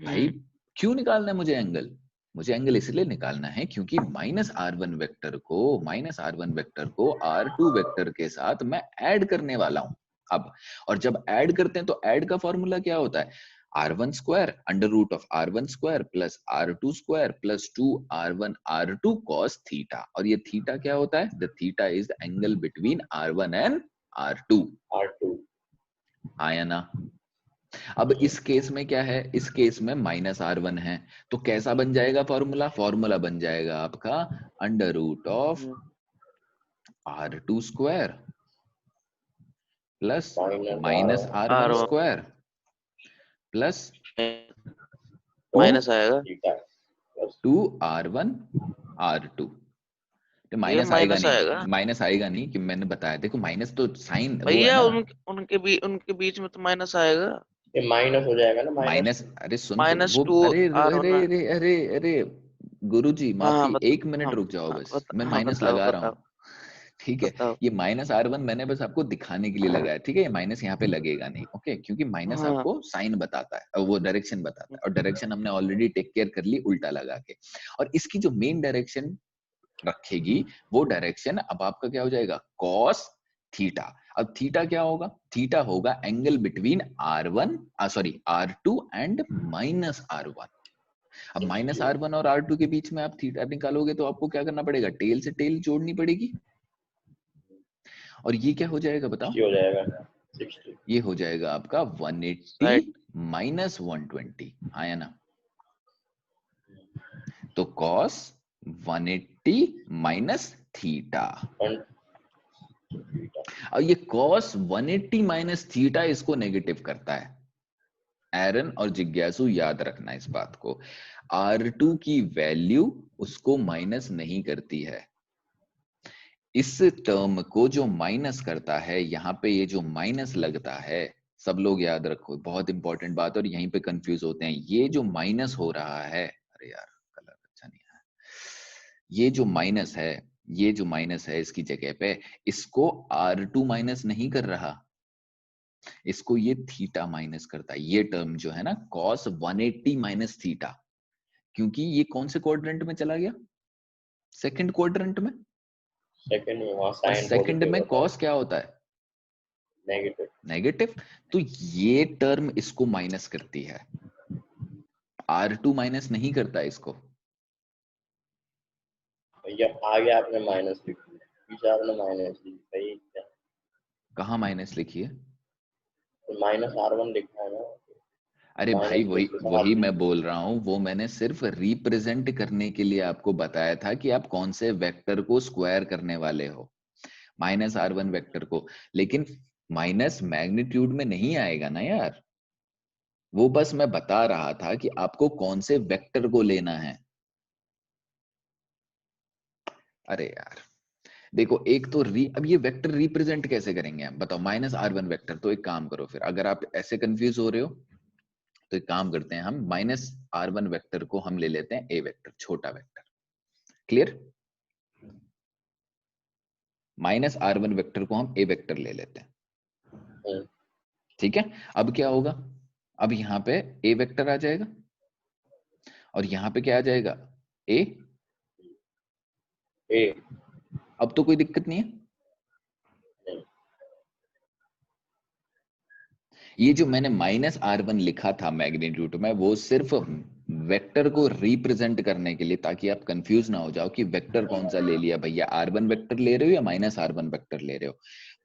भाई। क्यों निकालना है मुझे एंगल, मुझे एंगल इसलिए निकालना है क्योंकि माइनस R1 वेक्टर को R2 वेक्टर के साथ मैं ऐड करने वाला हूं अब। और जब ऐड करते हैं तो ऐड का फॉर्मूला क्या होता है? R1 square under root of R1 square plus R2 square plus 2R1 R2 cos theta. और ये थीटा क्या होता है? The theta is the angle between R1 and R2। R2 आया ना? अब इस केस में क्या है? इस केस में माइनस R1 है, तो कैसा बन जाएगा फॉर्मूला? फॉर्मूला बन जाएगा आपका under root of R2 square plus minus R1 R1 square plus minus आएगा, थीटा प्लस 2R1 R2। तो ये माइनस आएगा माइनस नहीं, आएगा माइनस आएगा नहीं कि मैंने बताया। देखो माइनस तो साइन वो है भैया, ना, उनके बीच में तो माइनस आएगा। ये माइनस हो जाएगा ना, माइनस माइनस। अरे सुन तो माइनस वो, टू अरे R1। अरे अरे अरे अरे गुरुजी हाँ माफी, एक मिनट हाँ रुक जाओ बस, मैं हाँ, माइनस बताओ लगा रहा बताओ हूँ। ठीक है, बताओ। ये माइनस R1 मैंने बस आपको दिखाने के लिए लगाया, ठीक है? ये माइनस यहाँ पे लगेगा नहीं, ओके? क्योंकि माइनस हाँ आपको साइन बताता है और वो डायरेक्शन बताता है, और डायरेक्शन हमने ऑलरेडी टेक केयर कर ली उल्टा लगा के। और इसकी जो मेन डायरेक्शन रखेगी वो डायरेक्शन अब आपका क्या हो जाएगा? Cos theta. अब थीटा क्या होगा? थीटा होगा angle between R2 and minus R1। अब माइनस R1 और R2 के बीच में आप थीटा निकालोगे तो आपको क्या करना पड़ेगा? टेल से टेल जोड़नी पड़ेगी। और ये क्या हो जाएगा बताओ? 60 हो जाएगा, 60 ये हो जाएगा आपका 180 राइट। माइनस 120। आया ना? तो cos 180 माइनस थीटा। थीटा। अब ये cos 180 माइनस थीटा इसको नेगेटिव करता है। एरन और जिज्ञासु याद रखना इस बात को, R2 की वैल्यू उसको माइनस नहीं करती है। इस टर्म को जो माइनस करता है, यहाँ पे ये जो माइनस लगता है, सब लोग याद रखो, बहुत इंपॉर्टेंट बात। और यहीं पे कंफ्यूज होते हैं, ये जो माइनस हो रहा है, अरे यार कलर अच्छा नहीं है, ये जो माइनस है, ये जो माइनस है इसकी जगह पे, इसको R2 माइनस नहीं कर रहा, इसको ये थीटा माइनस करता है। ये टर्म जो है ना cos 180 माइनस थीटा, क्योंकि ये कौन से क्वाड्रेंट में चला गया? सेकंड क्वाड्रेंट में। सेकंड में वहां और साइन सेकंड पॉजिटिव में होता है, cos क्या होता है? नेगेटिव। नेगेटिव। तो ये टर्म इसको माइनस करती है, R2 माइनस नहीं करता इसको। भैया आगे आपने माइनस लिख दिया, पीछे आपने माइनस लिखी भाई, क्या कहाँ माइनस लिखी है? तो माइनस R1 लिखा है ना, अरे भाई माइनस वही के वही साथ मैं बोल रहा हूं, वो मैंने सिर्फ रिप्रेजेंट करने के लिए आपको बताया था कि आप कौन से वेक्टर को स्क्वायर करने वाले हो, माइनस R1 वेक्टर को। लेकिन माइनस मैग्नीट्यूड में नहीं आएगा ना यार, वो बस मैं बता रहा था कि आपको कौन से वेक्टर को लेना है। अरे यार देखो, एक तो अब ये वेक्टर रिप्रेजेंट कैसे करेंगे हम बताओ? Minus R1 vector. तो एक काम करो फिर, अगर आप ऐसे कंफ्यूज हो रहे हो तो एक काम करते हैं, हम माइनस R1 वेक्टर को हम ले लेते हैं ए वेक्टर, छोटा vector. Clear? Minus R1 vector को हम ए वेक्टर ले लेते हैं, ठीक है? अब क्या होगा? अब यहाँ पे ए वेक्टर आ जाएगा और यहाँ पे क्या आ जाएगा? ए। ए। अब तो कोई दिक्कत नहीं है। ये जो मैंने माइनस R1 लिखा था मैग्नीट्यूड में, वो सिर्फ वेक्टर को रिप्रेजेंट करने के लिए, ताकि आप कंफ्यूज ना हो जाओ कि वेक्टर कौन सा ले लिया भैया, R1 वेक्टर ले रहे हो या माइनस R1 वेक्टर ले रहे हो।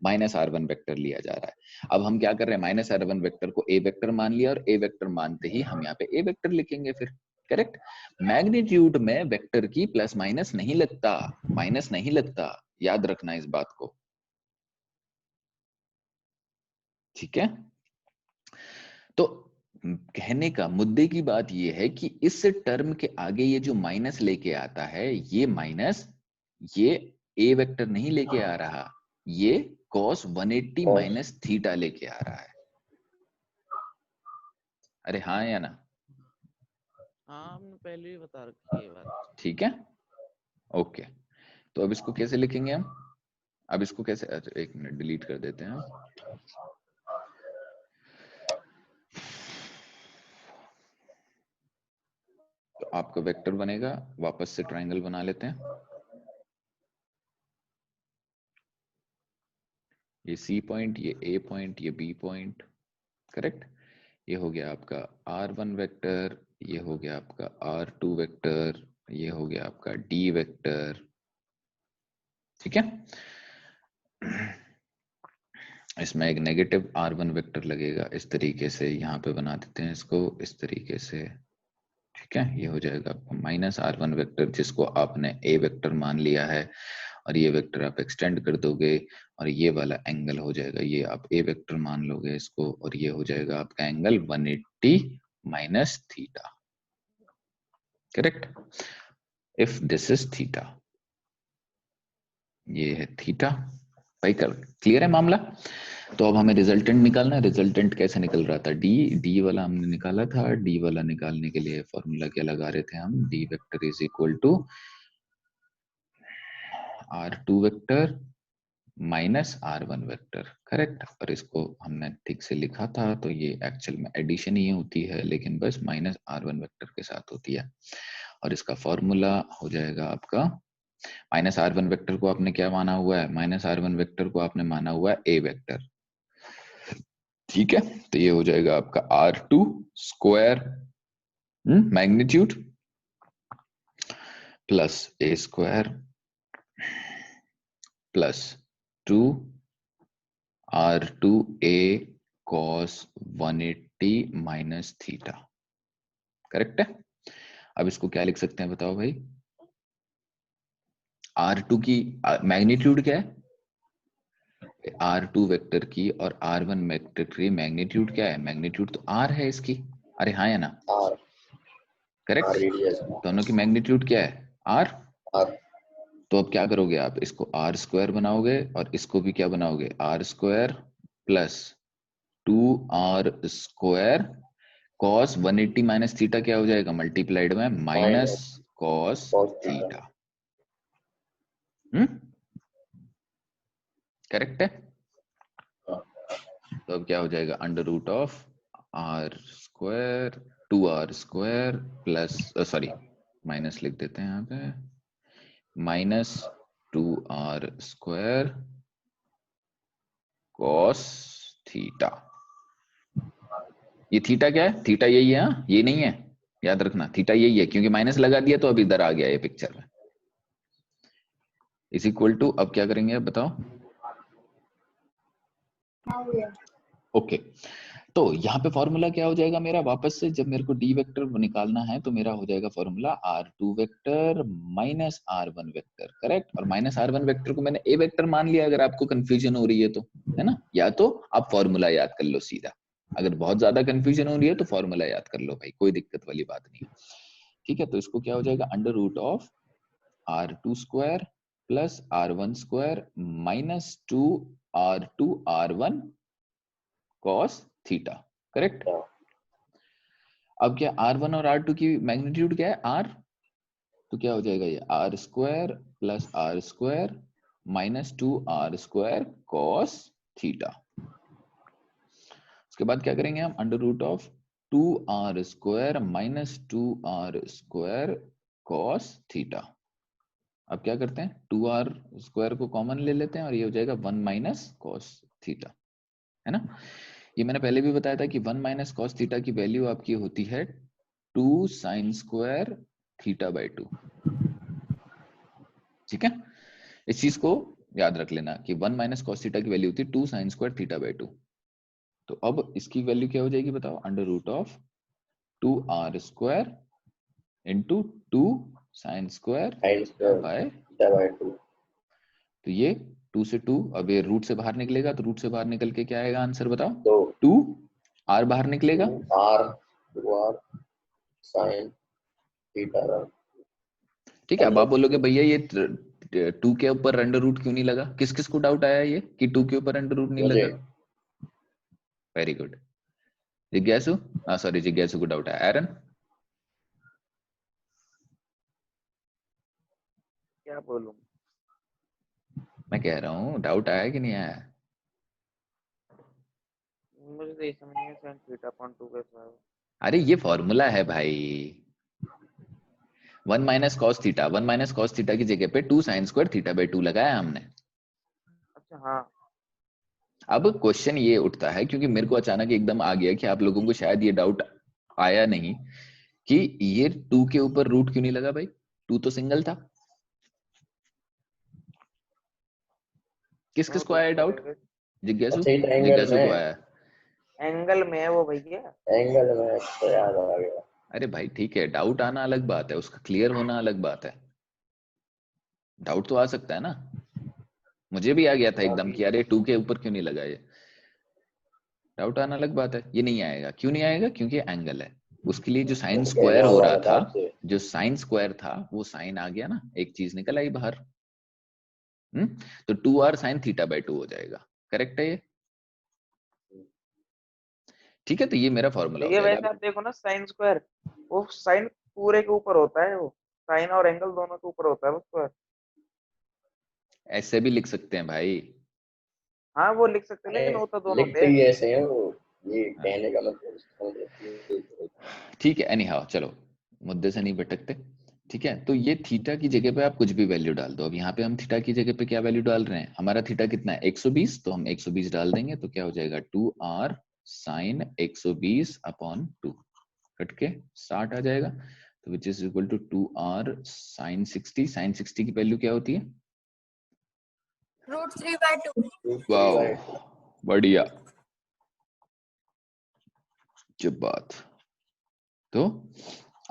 माइनस R1 वेक्टर लिया जा रहा है। अब हम क्या कर रहे हैं? माइनस R1 वेक्टर को ए वेक्टर मान लिया, और ए वेक्टर मानते ही हम यहाँ पे ए वेक्टर लिखेंगे फिर। करेक्ट? मैग्नीट्यूड में वेक्टर की प्लस माइनस नहीं लगता, माइनस नहीं लगता, याद रखना इस बात को, ठीक है? तो कहने का, मुद्दे की बात यह है कि इस टर्म के आगे ये जो माइनस लेके आता है, ये माइनस, ये ए वेक्टर नहीं लेके आ रहा, ये cos 180 माइनस थीटा लेके आ रहा है। अरे हाँ या ना? हाँ, हमने पहले ही बता रखी है ये बात। ठीक है, ओके। तो अब इसको कैसे लिखेंगे हम? अब इसको कैसे, अच्छा एक मिनट डिलीट कर देते हैं। तो आपका वेक्टर बनेगा, वापस से ट्रायंगल बना लेते हैं। ये सी पॉइंट, ये ए पॉइंट, ये बी पॉइंट, करेक्ट। ये हो गया आपका R1 वेक्टर, ये हो गया आपका R2 वेक्टर, ये हो गया आपका D वेक्टर, ठीक है। इसमें एक नेगेटिव R1 वेक्टर लगेगा, इस तरीके से यहाँ पे बना देते हैं इसको इस तरीके से, ठीक है। ये हो जाएगा आपका -R1 वेक्टर, जिसको आपने A वेक्टर मान लिया है, और ये वेक्टर आप एक्सटेंड कर दोगे और ये वाला एंगल हो जाएगा, ये आप A वेक्टर मान लोगे इसको, और ये हो जाएगा आपका angle 180 minus theta, correct. If this is theta, ये है थीटा भाई, कर क्लियर है मामला। तो अब हमें रिजल्टेंट निकालना है। रिजल्टेंट कैसे निकल रहा था, डी वाला हमने निकाला था। डी वाला निकालने के लिए फॉर्मूला क्या लगा रहे थे हम, D vector is equal to R2 vector minus R1 vector, correct. और इसको हमने ठीक से लिखा था, तो ये एक्चुअल में एडिशन ही होती है, लेकिन बस -R1 वेक्टर के साथ होती है। और इसका फॉर्मूला हो जाएगा आपका, -R1 वेक्टर को आपने क्या माना हुआ है, -R1 वेक्टर को आपने माना हुआ है A वेक्टर, ठीक है। तो ये हो जाएगा आपका R2 square magnitude plus A square plus 2 R2A cos 180 minus theta, correct है। अब इसको क्या लिख सकते हैं बताओ भाई, R2 की मैग्नीट्यूड क्या है, R2 वेक्टर की और R1 वेक्टर की मैग्नीट्यूड क्या है, मैग्नीट्यूड तो R है इसकी, अरे हाँ या ना, R करेक्ट। रेडियस दोनों की मैग्नीट्यूड क्या है, R। R तो अब क्या करोगे आप, इसको R स्क्वायर बनाओगे और इसको भी क्या बनाओगे, R square plus 2R square cos 180 minus theta क्या हो जाएगा, मल्टीप्लाइड में माइनस cos थीटा, करेक्ट है। तो अब क्या हो जाएगा, under root of R square 2R square plus, sorry minus लिख देते हैं यहाँ पे, minus 2R square cos theta. ये थीटा क्या है, थीटा यही है, हाँ? ये नहीं है, याद रखना थीटा यही है, क्योंकि माइनस लगा दिया तो अब इधर आ गया ये पिक्चर में। इज इक्वल टू, अब क्या करेंगे अब बताओ, ओके। तो यहाँ पे फॉर्मूला क्या हो जाएगा मेरा, वापस से जब मेरे को डी वेक्टर निकालना है तो मेरा हो जाएगा formula R2 vector minus R1 vector, correct. और माइनस R1 वेक्टर को मैंने A वेक्टर मान लिया, अगर आपको कंफ्यूजन हो रही है तो, है ना। या तो आप फॉर्मूला याद कर लो सीधा, अगर बहुत ज्यादा कंफ्यूजन हो रही है तो फॉर्मूला याद कर लो भाई, कोई दिक्कत वाली बात नहीं, ठीक है। तो इसको क्या हो जाएगा, under root of R2 square plus R1 square minus 2R2 R1 cos theta, correct. अब क्या R1 और R2 की मैग्नीट्यूड क्या है, R, तो क्या हो जाएगा ये R square plus R square minus 2R square cos theta. उसके बाद क्या करेंगे हम, under root of 2R square minus 2R square cos theta. अब क्या करते हैं, 2R स्क्वायर को कॉमन ले लेते हैं और ये हो जाएगा 1 माइनस cos थीटा, है ना। ये मैंने पहले भी बताया था कि 1 माइनस कॉस थीटा की वैल्यू आपकी होती है 2 साइन स्क्वायर थीटा बाई 2, ठीक है। इस चीज को याद रख लेना कि 1 माइनस कॉस थीटा की वैल्यू होती है 2 साइन स्क्वायर थीटा बाई 2। तो अब इसकी वैल्यू क्या हो जाएगी बताओ, under root of 2R square into 2 sine square by 2। तो ये 2 से 2, अब ये रूट से बाहर निकलेगा, तो रूट से बाहर निकल के क्या आएगा आंसर बताओ, 2 R बाहर निकलेगा, 2R sin थीटा। ठीक है। अब आप बोलोगे भैया ये 2 के ऊपर अंडर रूट क्यों नहीं लगा, किस किस को डाउट आया ये कि 2 के ऊपर अंडर रूट नहीं लगा, वेरी गुड। जिज्ञासु, सॉरी जिज्ञासु को डाउट आया, एरन क्या बोलूं, मैं कह रहा हूँ डाउट आया कि नहीं आया, मुझे तो ये समझ नहीं sin थीटा अपॉन 2 कैसे आया। अरे ये फॉर्मूला है भाई, 1 minus cos theta, 1 minus cos theta की जगह पे 2 साइन स्क्वायर थीटा बाई 2 लगाया हमने। अच्छा हाँ अब क्वेश्चन ये उठता है, क्योंकि मेरे को अचानक एकदम आ गया कि आप लोगों को शायद ये डाउट आया नहीं कि ये 2 के ऊपर रूट क्यों नहीं लगा भाई, 2 तो सिंगल था। किस किस को आया डाउट? जिज्ञासु, अच्छा ये ट्रायंगल जिज्ञासु को में आया। एंगल में है वो भैया। एंगल में तो याद आ गया। अरे भाई ठीक है, डाउट आना अलग बात है, उसका क्लियर होना अलग बात है। डाउट तो आ सकता है ना, मुझे भी आ गया था एकदम कि अरे 2 के ऊपर क्यों नहीं लगा ये। डाउट आना अलग बात है, ये नहीं आएगा। क्यों नहीं आएगा? क्योंकि एंगल है। उसके लिए जो साइन स्क्वायर हो रहा था, जो साइन स्क्वायर था वो साइन आ गया ना, एक चीज निकल आई बाहर। तो 2r साइन थीटा बाई 2 हो जाएगा। करेक्ट है ये? ठीक है, तो ये मेरा फॉर्मूला हो भैया जाएगा। वैसे आप देखो ना साइन स्क्वायर, वो साइन पूरे के ऊपर होता है, वो साइन और एंगल दोनों के ऊपर होता है वो स्क्वायर। ऐसे भी लिख सकते हैं भाई। हाँ वो लिख सकते हैं, लेकिन वो तो दोनों लिखते पे ही ऐसे हैं वो, ये कहने का मतलब। ठीक है, एनी हाउ चलो मुद्दे से नहीं भटकते। ठीक है, तो ये थीटा की जगह पे आप कुछ भी वैल्यू डाल दो। अब यहाँ पे हम थीटा की जगह पे क्या वैल्यू डाल रहे हैं? हमारा थीटा कितना है? 120, तो हम 120 डाल देंगे तो क्या हो जाएगा? 2r साइन 120 अपॉन 2 कट के 60 आ जाएगा, तो which is equal to 2r sine 60। Sine 60 की वैल्यू क्या होती है? √3/2। वाओ, बढ़िया, जब बात। तो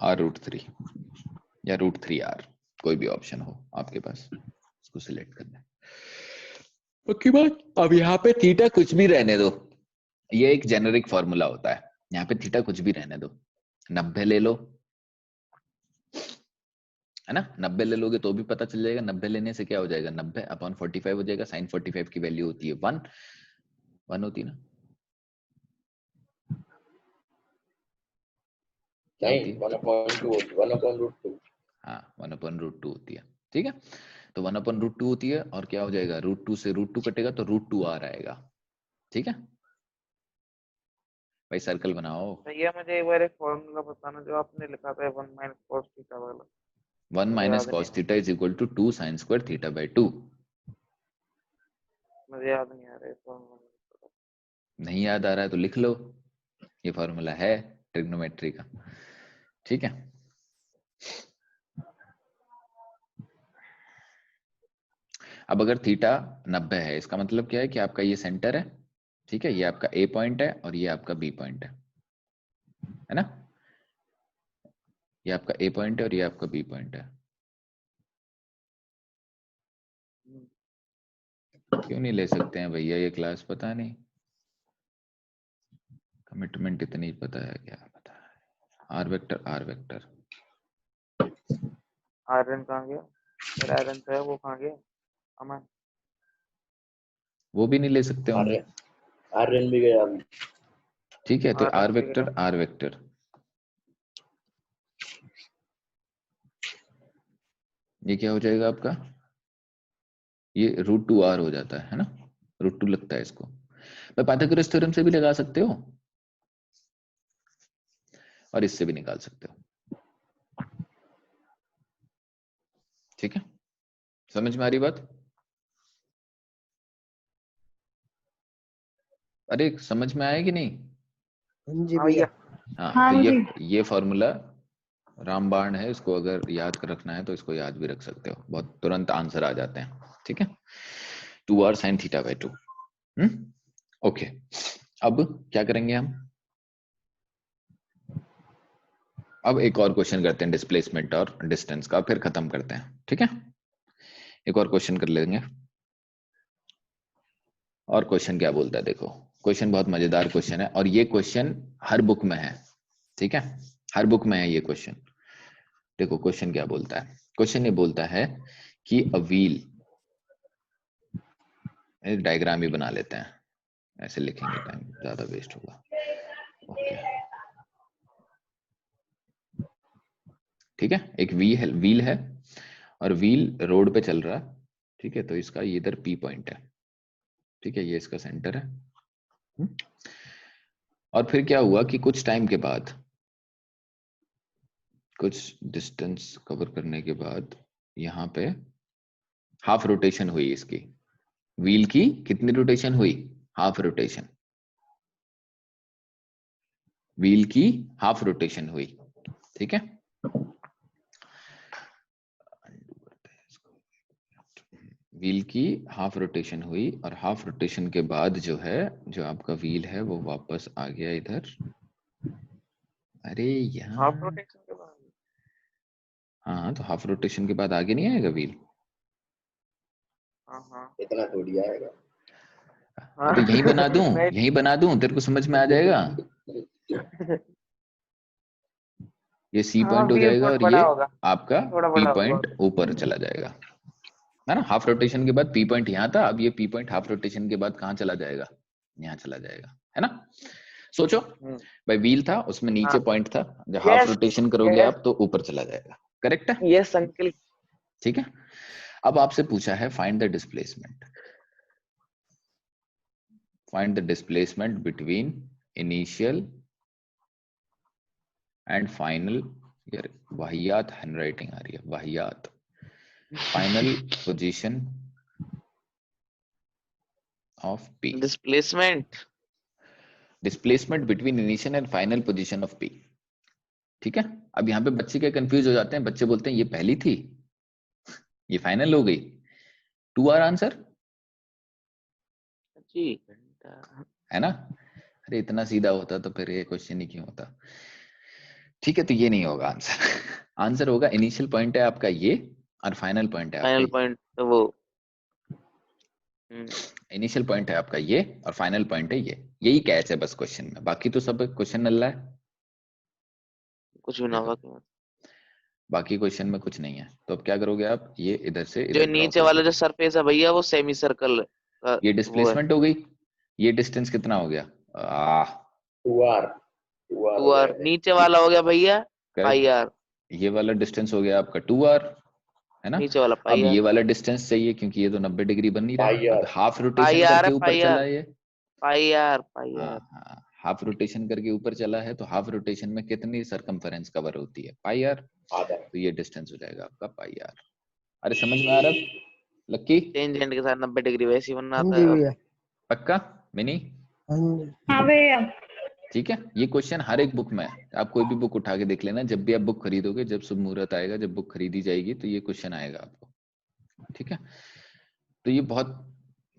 r√3 या √3r, कोई भी ऑप्शन हो आपके पास, उसको सिलेक्ट करना है। पक्की बात। अब यहाँ पे थीटा कुछ भी रहने दो, ये एक जेनेरिक फॉर्मूला होता है। यहाँ पे थीटा कुछ भी रहने दो, 90 ले लो, है ना? 90 ले लोगे तो भी पता चल जाएगा। 90 लेने से क्या हो जाएगा? 90 अपॉन 45 हो जाएगा। साइन 45 की वैल्यू होती है 1 होती है ना? क्या होती है? 1/2 हाँ 1/√2 होती है। ठीक है, तो 1/√2 होती है, और क्या हो जाएगा? √2 से √2 कटेगा तो √2r आएगा। ठीक है भाई, सर्कल बनाओ। भैया मुझे एक बार एक फॉर्मूला बताना जो आपने लिखा था 1 माइनस कॉस थीटा वाला। 1 मुझे माइनस याद नहीं कॉस है, theta is equal to 2 sine square theta by 2। मुझे याद नहीं आ रहा है फॉर्मूला। नहीं याद आ रहा है तो लिख लो, ये फॉर्मूला है ट्रिग्नोमेट्री का। ठीक है, अब अगर थीटा 90 है, इसका मतलब क्या है कि आपका ये सेंटर है। ठीक है, ये आपका ए पॉइंट है और ये आपका बी पॉइंट है ना? ये आपका ए पॉइंट है और ये आपका बी पॉइंट है। क्यों नहीं ले सकते हैं भैया ये क्लास? पता नहीं, कमिटमेंट इतनी पता है क्या? पता है R vector, R vector. Iron कहाँ गया? मेरा आयरन तो है, वो कहाँ गया? अमन वो भी नहीं ले सकते होंगे। आर्यन भी गया अभी। ठीक है, तो आर आयरन भी गया। वेक्टर, आर वेक्टर, ये क्या हो जाएगा आपका? ये √2r हो जाता है ना? √2 लगता है इसको। मैं पाइथागोरस थ्योरम से भी लगा सकते हो और इससे भी निकाल सकते हो। ठीक है, समझ में आ रही बात? अरे समझ में आया कि नहीं? हाँ जी हाँ भैया। भैया। हाँ, हाँ तो जी। ये फॉर्मूला रामबाण है, इसको अगर याद कर रखना है तो इसको याद भी रख सकते हो, बहुत तुरंत आंसर आ जाते हैं। ठीक है, 2r sine theta by 2। Okay, अब क्या करेंगे हम? अब एक और क्वेश्चन करते हैं डिस्प्लेसमेंट और डिस्टेंस का, फिर खत्म करते हैं। ठीक है, एक और क्वेश्चन कर लेंगे। और क्वेश्चन क्या बोलता है देखो, क्वेश्चन बहुत मजेदार क्वेश्चन है और ये क्वेश्चन हर बुक में है। ठीक है, हर बुक में है ये क्वेश्चन। देखो क्वेश्चन क्या बोलता है। क्वेश्चन ये बोलता है कि अ व्हील, डायग्राम ही बना लेते हैं, ऐसे लिखेंगे टाइम ज्यादा वेस्ट होगा। ओके, ठीक है, एक व्हील है और व्हील रोड पे चल रहा है। ठीक है, तो इसका ये इधर पी पॉइंट है। ठीक है, ये इसका सेंटर है। और फिर क्या हुआ कि कुछ टाइम के बाद कुछ डिस्टेंस कवर करने के बाद यहाँ पे हाफ रोटेशन हुई इसकी, व्हील की कितनी रोटेशन हुई? हाफ रोटेशन, व्हील की हाफ रोटेशन हुई, ठीक है। व्हील की हाफ रोटेशन हुई और हाफ रोटेशन के बाद जो है, जो आपका व्हील है वो वापस आ गया इधर। अरे यहाँ, हाफ रोटेशन के बाद हाँ तो हाफ रोटेशन के बाद आगे नहीं आएगा व्हील? हाँ इतना थोड़ी आएगा। तो यही बना दूं, नहीं। यही बना दूं, तेरे को समझ में आ जाएगा। ये सी हाँ, पॉइंट हो व्हील जाएगा थोड़ा और बड़ा ये होगा, आपका थोड़ा पी बड़ा पॉइंट होगा। ऊपर चला जाएगा, है ना। हाफ रोटेशन के बाद पी पॉइंट यहाँ था, अब ये पी पॉइंट हाफ रोटेशन के बाद कहाँ चला जाएगा? यहाँ चला जाएगा, है ना। सोचो भाई, व्हील था उसमें नीचे हाँ। पॉइंट था, जब हाफ Yes, रोटेशन करोगे yes. आप तो ऊपर चला जाएगा, करेक्ट है। Yes uncle. ठीक है, अब आपसे पूछा है find the displacement, find the displacement between initial and final. यार वाहियात हैंडराइटिंग आ रही है, वाहियात। Final position of P, displacement, displacement between initial and final position of P, ठीक है। अब यहाँ पे बच्चे क्या कंफ्यूज हो जाते हैं, बच्चे बोलते हैं ये पहली थी, ये फाइनल हो गई। 2 आर आंसर, जी है ना। अरे इतना सीधा होता तो फिर ये क्वेश्चन ही क्यों होता। ठीक है, तो ये नहीं होगा आंसर। आंसर होगा इनिशियल पॉइंट है आपका ये और फाइनल पॉइंट है आपका फाइनल ये। पॉइंट तो वो इनिशियल पॉइंट है आपका ये और फाइनल पॉइंट है ये, यही कैच है बस क्वेश्चन में, बाकी तो सब क्वेश्चन नल्ला है, कुछ भी ना होगा। बाकी क्वेश्चन में कुछ नहीं है। तो अब क्या करोगे आप, ये इधर से जो इधर ड्रॉ नीचे कर वाला जो दोगे। सरफेस है भैया वो सेमी सर्कल ये वो है। डिस्प्लेसमेंट हो गई, ये डिस्टेंस कितना हो गया? 2R 2 आर, नीचे वाला हो गया भैया पाई आर, ये वाला डिस्टेंस हो गया आपका 2R, है ना। नीचे वाला पाई अब ये आर। वाला डिस्टेंस चाहिए क्योंकि ये तो 90 डिग्री बन नहीं रहा है, पाई अब R. Half pi rotation R करके है, ऊपर पाई चला आर, है ये। Pi R, pi R. हाँ, हाफ रोटेशन करके ऊपर चला है, तो हाफ रोटेशन में कितनी सरकमफेरेंस कवर होती है? पाई आर। आधा। तो ये डिस्टेंस हो जाएगा आपका पाई आर। अरे समझ में आ रहा है लक्की? टेंजेंट के साथ 90 डिग्री वैसे ही बनना हाँ आता जी है। भैया, पक्का मिनी? हाँ जी। हाँ भैया। ठीक है, ये क्वेश्चन हर एक बुक में है, आप कोई भी बुक उठा के देख लेना, जब भी आप बुक खरीदोगे, जब शुभ मुहूर्त आएगा, जब बुक खरीदी जाएगी तो ये क्वेश्चन आएगा आपको, ठीक है। तो ये बहुत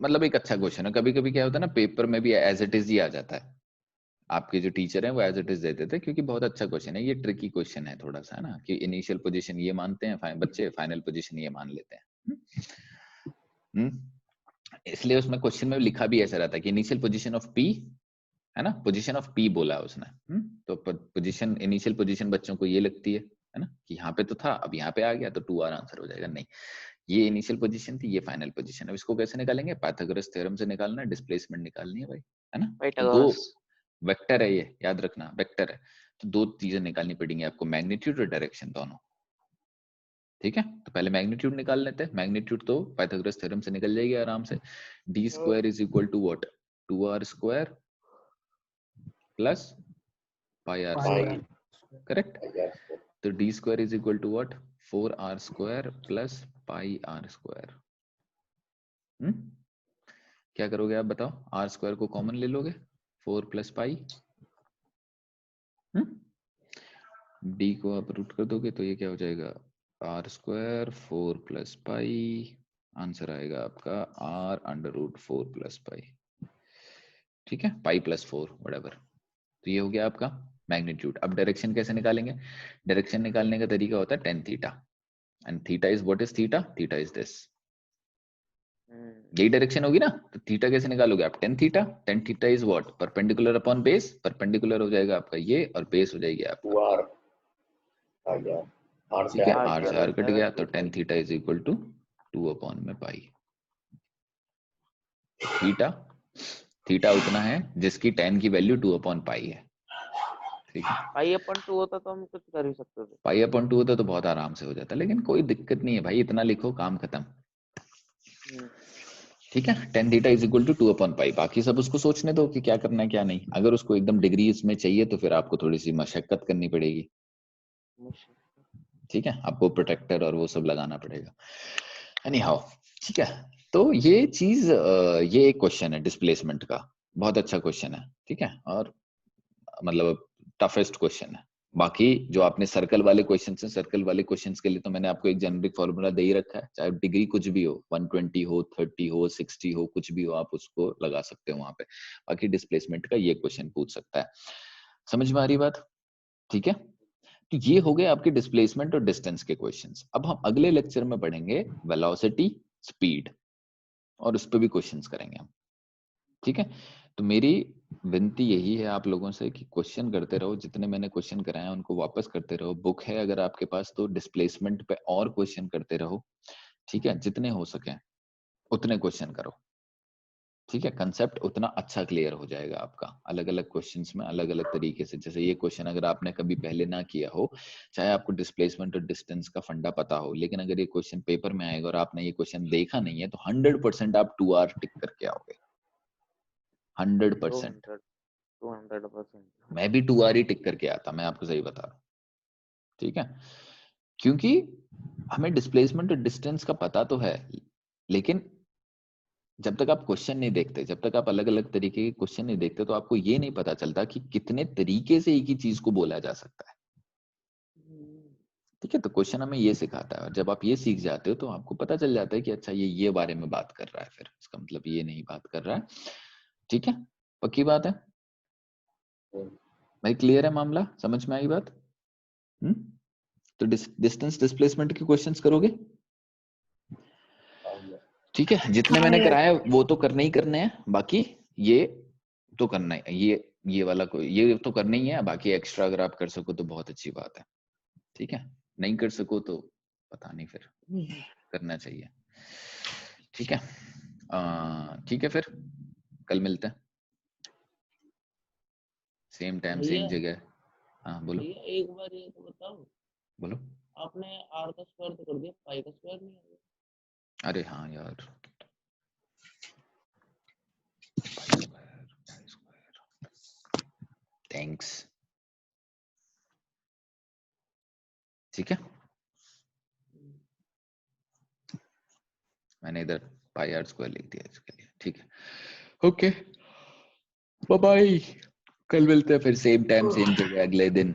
मतलब एक अच्छा क्वेश्चन है। कभी कभी क्या होता है ना, पेपर में भी एज इट इज ही आ जाता है, आपके जो टीचर हैं वो एज इट इज देते थे, क्योंकि बहुत अच्छा क्वेश्चन है ये, ट्रिकी क्वेश्चन है थोड़ा सा, है ना, कि इनिशियल पोजीशन ये मानते हैं बच्चे, फाइनल पोजीशन ये मान लेते हैं। इसलिए उसमें क्वेश्चन में लिखा भी ऐसा रहता है कि इनिशियल पोजीशन ऑफ पी, है ना, पोजीशन ऑफ पी बोला उसने। तो पोजीशन, इनिशियल पोजीशन बच्चों को ये लगती है ना, कि यहाँ पे तो था अब यहाँ पे आ गया तो 2R आंसर हो जाएगा। नहीं, ये इनिशियल पोजीशन थी, ये फाइनल पोजीशन है। इसको कैसे निकालेंगे? पाइथागोरस थ्योरम से निकालना है, डिस्प्लेसमेंट निकालनी है भाई, है ना। तो दो वेक्टर है, ये याद रखना वेक्टर है, तो दो चीजें निकालनी पड़ेंगी आपको, मैग्नीट्यूड और डायरेक्शन दोनों, ठीक है। तो पहले मैग्नीट्यूड निकाल लेते हैं। मैग्नीट्यूड तो पाइथागोरस थ्योरम से निकल जाएगी आराम से। D square is equal to what? 2R square plus pi R square, correct. तो D square is equal to what? 4R square plus pi R square. क्या करोगे आप बताओ? आर स्क्वायर को कॉमन ले लोगे, 4 प्लस पाई, डी को आप रूट कर दोगे तो ये क्या हो जाएगा? R square 4 plus pi, answer आएगा आपका R under root 4 plus pi, ठीक है, पाई प्लस 4 व्हाटएवर। तो ये हो गया आपका मैग्नीट्यूड। अब डायरेक्शन कैसे निकालेंगे? डायरेक्शन निकालने का तरीका होता है tan theta, and theta is what is theta? Theta is this, यही डायरेक्शन होगी ना। तो थीटा कैसे निकालोगे आप? tan theta, tan theta is what? Perpendicular upon base, perpendicular हो जाएगा आपका ये और बेस हो जाएगी आपका, ठीक है, आर से आर कट गया, तो tan theta is equal to 2 upon में पाई। थीटा, थीटा उतना है जिसकी tan की वैल्यू 2 अपॉन पाई है, ठीक है। पाई अपन 2 होता तो हम कुछ कर ही सकते थे, पाई अपॉन 2 होता तो बहुत आराम से हो जाता, लेकिन कोई दिक्कत नहीं है भाई, इतना लिखो काम खत्म, ठीक है। tan theta is equal to 2 upon pi. बाकी सब उसको सोचने दो कि क्या करना है क्या नहीं। अगर उसको एकदम डिग्री इसमें चाहिए तो फिर आपको थोड़ी सी मशक्कत करनी पड़ेगी, ठीक है, आपको प्रोटेक्टर और वो सब लगाना पड़ेगा। एनी हाउ, ठीक है, तो ये चीज ये एक क्वेश्चन है डिस्प्लेसमेंट का, बहुत अच्छा क्वेश्चन है, ठीक है, और मतलब टफेस्ट क्वेश्चन है। बाकी जो आपने सर्कल वाले क्वेश्चन हैं, सर्कल वाले क्वेश्चंस के लिए तो मैंने आपको एक जेनरिक फॉर्मूला दे ही रखा है, चाहे डिग्री कुछ भी हो, 120 हो, 30 हो, 60 हो, कुछ भी हो, आप उसको लगा सकते हो वहां पे। बाकी डिस्प्लेसमेंट का ये क्वेश्चन पूछ सकता है। समझ में आ रही बात? ठीक है, तो ये हो गए आपके डिस्प्लेसमेंट और डिस्टेंस के क्वेश्चंस। अब हम अगले लेक्चर में पढ़ेंगे वेलोसिटी, स्पीड, और उस पर भी क्वेश्चंस करेंगे हम, ठीक है। तो मेरी विनती यही है आप लोगों से कि क्वेश्चन करते रहो, जितने मैंने क्वेश्चन कराए हैं उनको वापस करते रहो। बुक है अगर आपके पास तो डिस्प्लेसमेंट पे और क्वेश्चन करते रहो, ठीक है, जितने हो सके उतने क्वेश्चन करो, ठीक है। कंसेप्ट उतना अच्छा क्लियर हो जाएगा आपका, अलग अलग क्वेश्चंस में अलग अलग तरीके से। जैसे ये क्वेश्चन अगर आपने कभी पहले ना किया हो, चाहे आपको डिस्प्लेसमेंट और डिस्टेंस का फंडा पता हो, लेकिन अगर ये क्वेश्चन पेपर में आएगा और आपने ये क्वेश्चन देखा नहीं है, तो 100% आप 2 आवर टिक करके आओगे, 100%। 200%। मैं भी 2 आवर ही टिक करके आता, मैं आपको सही बता रहा हूँ, ठीक है। क्योंकि हमें डिस्प्लेसमेंट और डिस्टेंस का पता तो है, लेकिन जब तक आप क्वेश्चन नहीं देखते, जब तक आप अलग अलग तरीके के क्वेश्चन नहीं देखते, तो आपको ये नहीं पता चलता कि कितने तरीके से एक ही चीज को बोला जा सकता है, ठीक है। तो क्वेश्चन हमें ये सिखाता है, और जब आप ये सीख जाते हो तो आपको पता चल जाता है कि अच्छा ये बारे में बात कर रहा है, फिर इसका मतलब ये नहीं बात कर रहा है, ठीक है। पक्की बात है भाई? क्लियर है मामला? समझ में आई बात? तो डिस्टेंस डिस्प्लेसमेंट के क्वेश्चंस करोगे, ठीक है। जितने मैंने कराया वो तो करने ही करने हैं, बाकी ये तो करना है, ये वाला को ये तो करना ही है। बाकी एक्स्ट्रा अगर आप कर सको तो बहुत अच्छी बात है, ठीक है। नहीं कर सको तो पता नहीं, फिर करना चाहिए, ठीक है। ठीक है, फिर कल मिलते हैं, सेम टाइम सेम जगह। हाँ बोलो। एक बार ये तो बताओ, बोलो। आपने आर का स्क्वायर तो कर दिया, पाई का स्क्वायर नहीं है? अरे हाँ यार, थैंक्स, ठीक है। मैंने इधर पाई आर स्क्वायर लिख दिया इसके लिए, ठीक है। ओके, बाय बाय, कल मिलते हैं फिर सेम टाइम सेम जगह अगले दिन।